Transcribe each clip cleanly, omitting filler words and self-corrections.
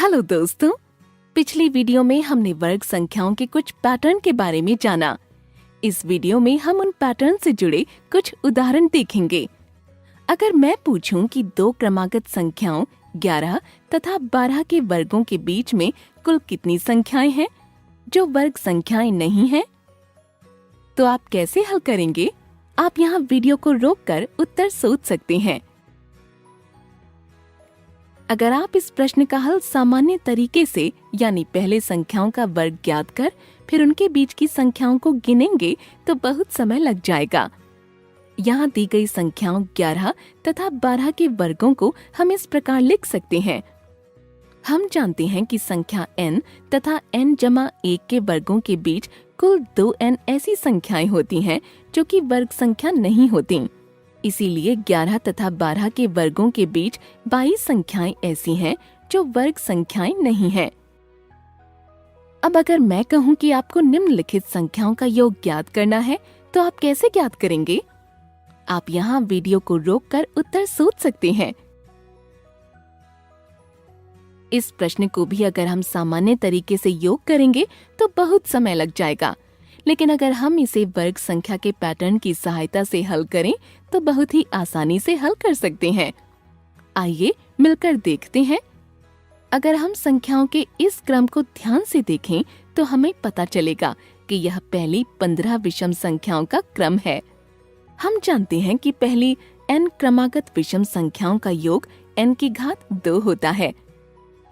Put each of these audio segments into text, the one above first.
Hello दोस्तों, पिछली video में हमने वर्ग संख्याओं के कुछ पैटर्न के बारे में जाना। इस वीडियो में हम उन पैटर्न से जुड़े कुछ उदाहरण देखेंगे। अगर मैं पूछूं कि दो क्रमागत संख्याओं 11 तथा 12 के वर्गों के बीच में कुल कितनी संख्याएं हैं जो वर्ग संख्याएं नहीं हैं, तो आप कैसे हल करेंगे? आप यहाँ वीडियो को रोककर उत्तर सोच सकते हैं। अगर आप इस प्रश्न का हल सामान्य तरीके से यानी पहले संख्याओं का वर्ग ज्ञात कर फिर उनके बीच की संख्याओं को गिनेंगे तो बहुत समय लग जाएगा। यहाँ दी गई संख्याओं 11 तथा 12 के वर्गों को हम इस प्रकार लिख सकते हैं। हम जानते हैं कि संख्या n तथा n-1 के वर्गों के बीच कुल 2n ऐसी संख्याएं होती हैं जो कि वर्ग संख्या नहीं होती। इसीलिए 11 तथा 12 के वर्गों के बीच 22 संख्याएं ऐसी हैं जो वर्ग संख्याएं नहीं हैं। अब अगर मैं कहूं कि आपको निम्नलिखित संख्याओं का योग ज्ञात करना है तो आप कैसे ज्ञात करेंगे? आप यहाँ वीडियो को रोककर उत्तर सोच सकते हैं। इस प्रश्न को भी अगर हम सामान्य तरीके से योग करेंगे तो बहुत समय लग जाएगा, लेकिन अगर हम इसे वर्ग संख्या के पैटर्न की सहायता से हल करें तो बहुत ही आसानी से हल कर सकते हैं। आइए मिलकर देखते हैं। अगर हम संख्याओं के इस क्रम को ध्यान से देखें तो हमें पता चलेगा कि यह पहली 15 विषम संख्याओं का क्रम है। हम जानते हैं कि पहली n क्रमागत विषम संख्याओं का योग n की घात 2 होता है।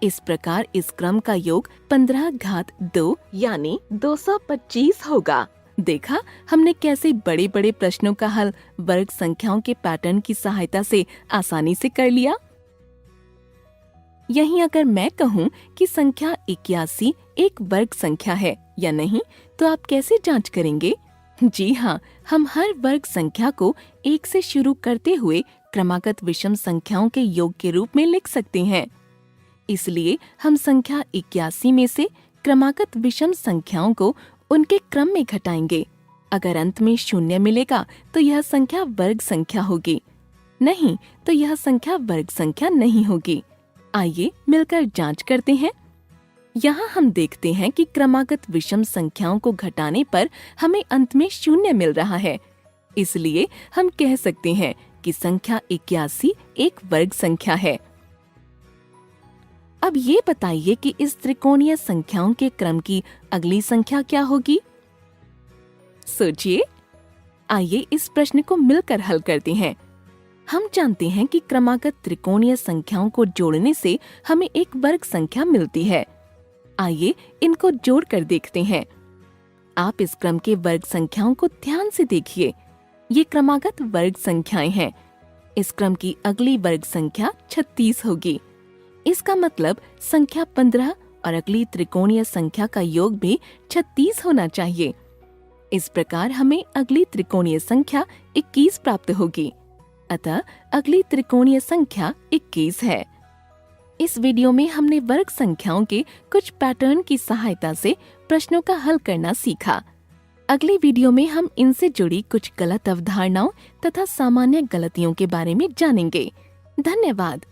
इस प्रकार इस क्रम का योग 15 घात 2 यानी 225 होगा। देखा हमने कैसे बड़े बड़े प्रश्नों का हल वर्ग संख्याओं के पैटर्न की सहायता से आसानी से कर लिया। यहीं अगर मैं कहूँ कि संख्या 81 एक वर्ग संख्या है या नहीं, तो आप कैसे जांच करेंगे? जी हाँ, हम हर वर्ग संख्या को 1 से शुरू करते हुए क्रमागत विषम संख्याओं के योग के रूप में लिख सकते हैं। इसलिए हम संख्या 81 में से क्रमागत विषम संख्याओं को उनके क्रम में घटाएंगे। अगर अंत में 0 मिलेगा तो यह संख्या वर्ग संख्या होगी, नहीं तो यह संख्या वर्ग संख्या नहीं होगी। आइए मिलकर जांच करते हैं। यहाँ हम देखते हैं कि क्रमागत विषम संख्याओं को घटाने पर हमें अंत में 0 मिल रहा है। इसलिए हम कह सकते हैं कि संख्या 81 एक वर्ग संख्या है। अब ये बताइए कि इस त्रिकोणीय संख्याओं के क्रम की अगली संख्या क्या होगी? सोचिए। आइए इस प्रश्न को मिलकर हल करते हैं। हम जानते हैं कि क्रमागत त्रिकोणीय संख्याओं को जोड़ने से हमें एक वर्ग संख्या मिलती है। आइए इनको जोड़कर देखते हैं। आप इस क्रम के वर्ग संख्याओं को ध्यान से देखिए। ये क्रमागत वर्ग संख्याएं हैं। इस क्रम की अगली वर्ग संख्या 36 होगी। इसका मतलब संख्या 15 और अगली त्रिकोणीय संख्या का योग भी 36 होना चाहिए। इस प्रकार हमें अगली त्रिकोणीय संख्या 21 प्राप्त होगी। अतः अगली त्रिकोणीय संख्या 21 है। इस वीडियो में हमने वर्ग संख्याओं के कुछ पैटर्न की सहायता से प्रश्नों का हल करना सीखा। अगली वीडियो में हम इनसे जुड़ी कुछ गलत अवधारणाओं तथा सामान्य गलतियों के बारे में जानेंगे। धन्यवाद।